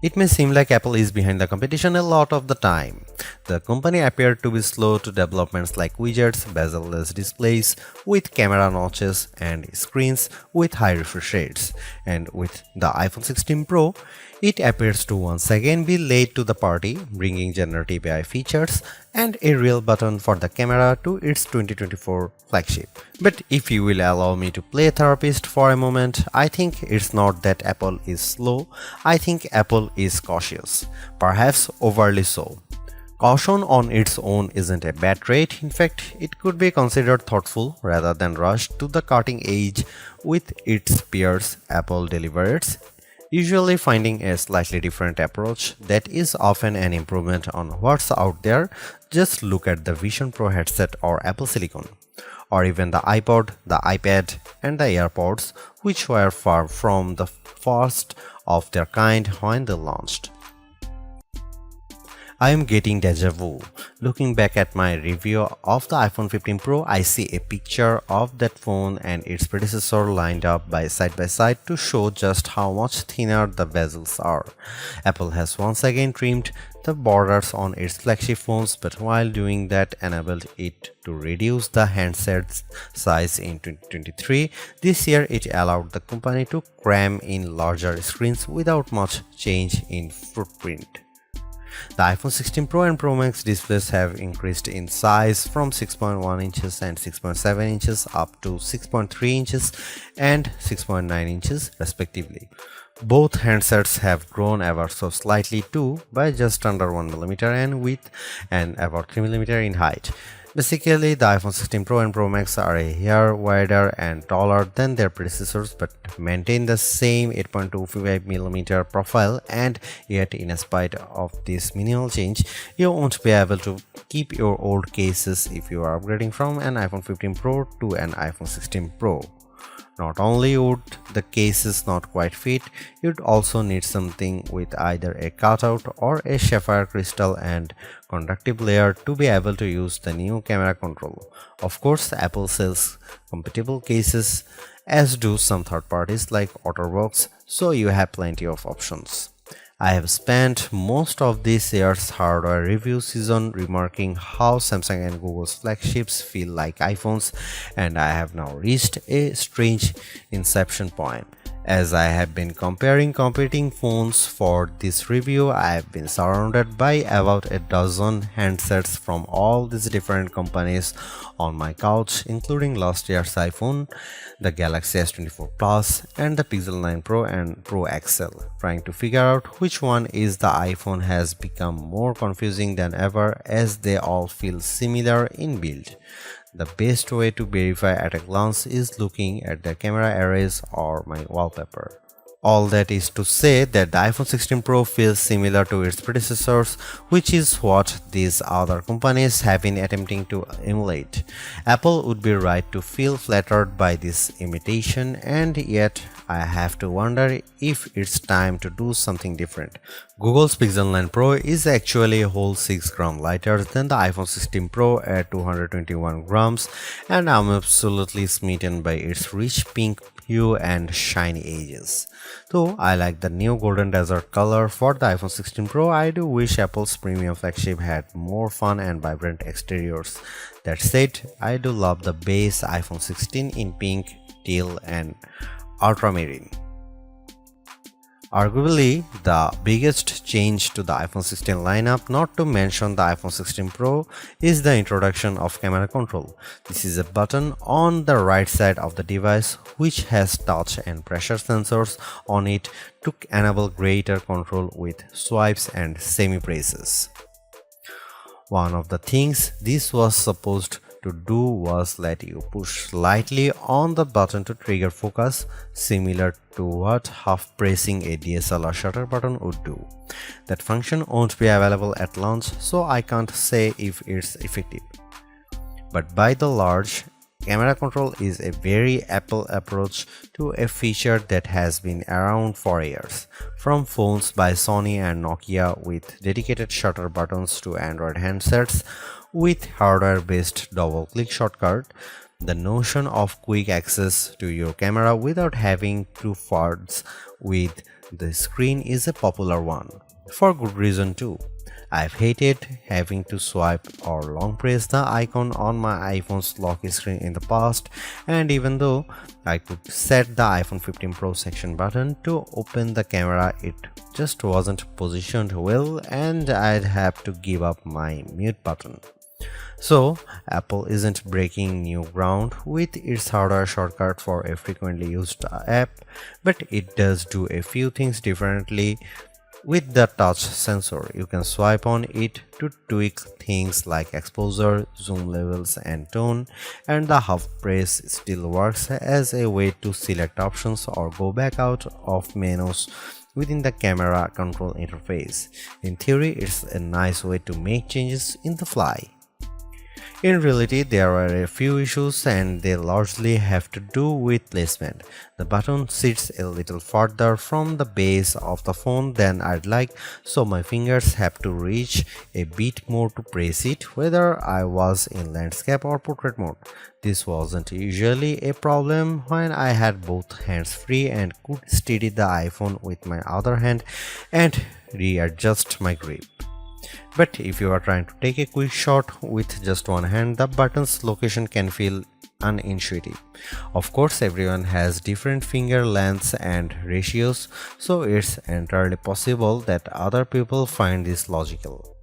It may seem like Apple is behind the competition a lot of the time. The company appeared to be slow to developments like widgets, bezel-less displays with camera notches, and screens with high refresh rates. And with the iPhone 16 Pro, it appears to once again be late to the party, bringing generative AI features and a real button for the camera to its 2024 flagship. But if you will allow me to play therapist for a moment, I think it's not that Apple is slow, I think Apple is cautious, perhaps overly so. Caution on its own isn't a bad trait, in fact, it could be considered thoughtful rather than rushed to the cutting edge with its peers. Apple delivers, usually finding a slightly different approach that is often an improvement on what's out there. Just look at the Vision Pro headset or Apple Silicon, or even the iPod, the iPad, and the AirPods, which were far from the first of their kind when they launched. I am getting deja vu. Looking back at my review of the iPhone 15 Pro, I see a picture of that phone and its predecessor lined up by side to show just how much thinner the bezels are. Apple has once again trimmed the borders on its flagship phones, but while doing that enabled it to reduce the handset's size in 2023. This year it allowed the company to cram in larger screens without much change in footprint. The iPhone 16 Pro and Pro Max displays have increased in size from 6.1 inches and 6.7 inches up to 6.3 inches and 6.9 inches respectively. Both handsets have grown ever so slightly too, by just under 1mm in width and about 3mm in height. Basically, the iPhone 16 Pro and Pro Max are a hair wider and taller than their predecessors but maintain the same 8.25mm profile, and yet in spite of this minimal change, you won't be able to keep your old cases if you are upgrading from an iPhone 15 Pro to an iPhone 16 Pro. Not only would the cases not quite fit, you'd also need something with either a cutout or a sapphire crystal and conductive layer to be able to use the new camera control. Of course, Apple sells compatible cases, as do some third parties like OtterBox, so you have plenty of options. I have spent most of this year's hardware review season remarking how Samsung and Google's flagships feel like iPhones, and I have now reached a strange inception point. As I have been comparing competing phones for this review, I have been surrounded by about a dozen handsets from all these different companies on my couch, including last year's iPhone, the Galaxy S24 Plus, and the Pixel 9 Pro and Pro XL. Trying to figure out which one is the iPhone has become more confusing than ever, as they all feel similar in build. The best way to verify at a glance is looking at the camera arrays or my wallpaper. All that is to say that the iPhone 16 Pro feels similar to its predecessors, which is what these other companies have been attempting to emulate. Apple would be right to feel flattered by this imitation, and yet I have to wonder if it's time to do something different. Google's Pixel 9 Pro is actually a whole 6 grams lighter than the iPhone 16 Pro at 221 grams, and I'm absolutely smitten by its rich pink hue and shiny edges. Though I like the new golden desert color for the iPhone 16 Pro, I do wish Apple's premium flagship had more fun and vibrant exteriors. That said, I do love the base iPhone 16 in pink, teal, and ultramarine. Arguably, the biggest change to the iPhone 16 lineup, not to mention the iPhone 16 Pro, is the introduction of camera control. This is a button on the right side of the device which has touch and pressure sensors on it to enable greater control with swipes and semi-presses. One of the things this was supposed to do was let you push slightly on the button to trigger focus, similar to what half pressing a DSLR shutter button would do. That function won't be available at launch, so I can't say if it's effective. But by the large, camera control is a very Apple approach to a feature that has been around for years. From phones by Sony and Nokia with dedicated shutter buttons to Android handsets with hardware-based double-click shortcut, the notion of quick access to your camera without having to fudge with The screen is a popular one, for good reason too. I've hated having to swipe or long press the icon on my iPhone's lock screen in the past, and even though I could set the iPhone 15 Pro section button to open the camera, it just wasn't positioned well and I'd have to give up my mute button. So, Apple isn't breaking new ground with its hardware shortcut for a frequently used app, but it does do a few things differently. With the touch sensor, you can swipe on it to tweak things like exposure, zoom levels, and tone, and the half press still works as a way to select options or go back out of menus within the camera control interface. In theory, it's a nice way to make changes in the fly. In reality, there are a few issues and they largely have to do with placement. The button sits a little farther from the base of the phone than I'd like, so my fingers have to reach a bit more to press it, whether I was in landscape or portrait mode. This wasn't usually a problem when I had both hands free and could steady the iPhone with my other hand and readjust my grip. But if you are trying to take a quick shot with just one hand, the button's location can feel unintuitive. Of course, everyone has different finger lengths and ratios, so it's entirely possible that other people find this logical.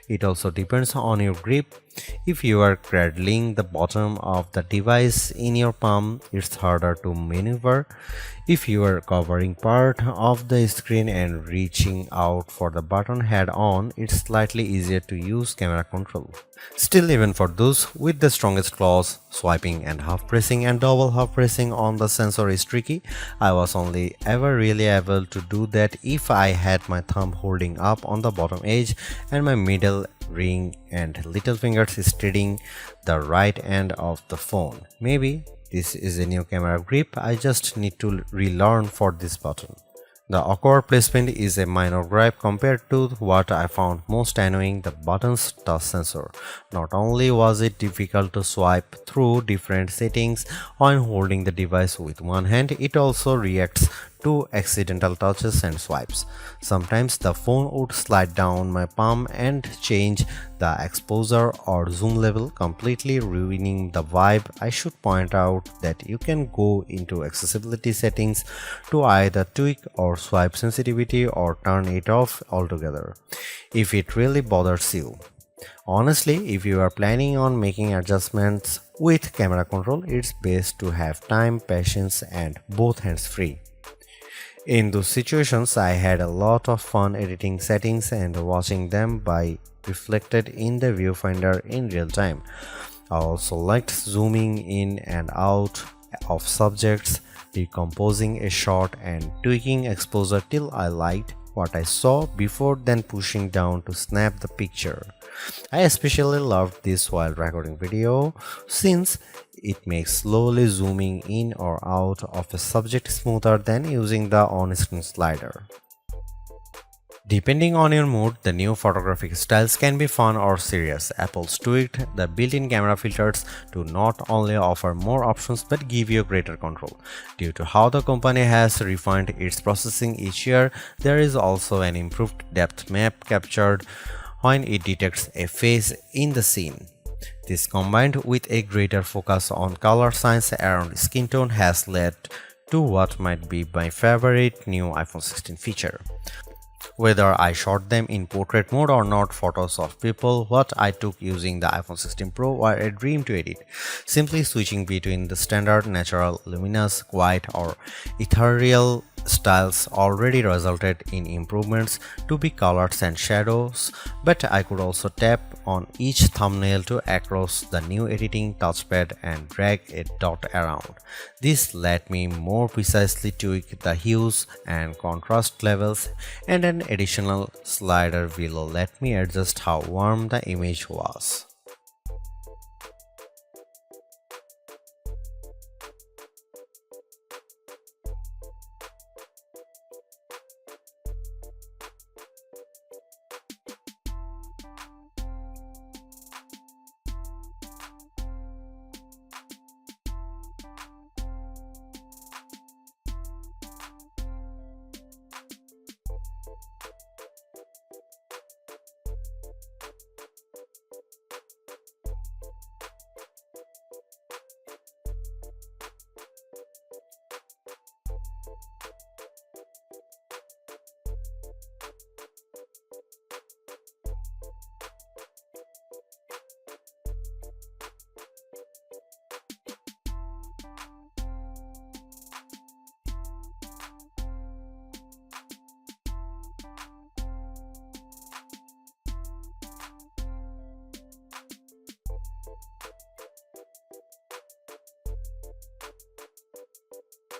It also depends on your grip. If you are cradling the bottom of the device in your palm, it's harder to maneuver. If you are covering part of the screen and reaching out for the button head on, it's slightly easier to use camera control. Still, even for those with the strongest claws, swiping and half pressing and double half pressing on the sensor is tricky. I was only ever really able to do that if I had my thumb holding up on the bottom edge and my middle ring and little fingers steadying the right end of the phone. Maybe this is a new camera grip I just need to relearn for this button. The awkward placement is a minor gripe compared to what I found most annoying, the button's touch sensor. Not only was it difficult to swipe through different settings when holding the device with one hand, it also reacts to accidental touches and swipes. Sometimes the phone would slide down my palm and change the exposure or zoom level, completely ruining the vibe. I should point out that you can go into accessibility settings to either tweak or swipe sensitivity or turn it off altogether if it really bothers you. Honestly, if you are planning on making adjustments with camera control, it's best to have time, patience, and both hands free. In those situations, I had a lot of fun editing settings and watching them by reflected in the viewfinder in real time. I also liked zooming in and out of subjects, decomposing a shot and tweaking exposure till I liked what I saw before then pushing down to snap the picture. I especially loved this while recording video since it makes slowly zooming in or out of a subject smoother than using the on-screen slider. Depending on your mood, the new photographic styles can be fun or serious. Apple's tweaked the built-in camera filters to not only offer more options but give you greater control. Due to how the company has refined its processing each year, there is also an improved depth map captured when it detects a face in the scene. This, combined with a greater focus on color science around skin tone, has led to what might be my favorite new iPhone 16 feature. Whether I shot them in portrait mode or not, photos of people what I took using the iPhone 16 Pro were a dream to edit. Simply switching between the standard, natural, luminous, quiet, or ethereal styles already resulted in improvements to be colors and shadows, but I could also tap on each thumbnail to across the new editing touchpad and drag a dot around. This let me more precisely tweak the hues and contrast levels, and an additional slider below let me adjust how warm the image was.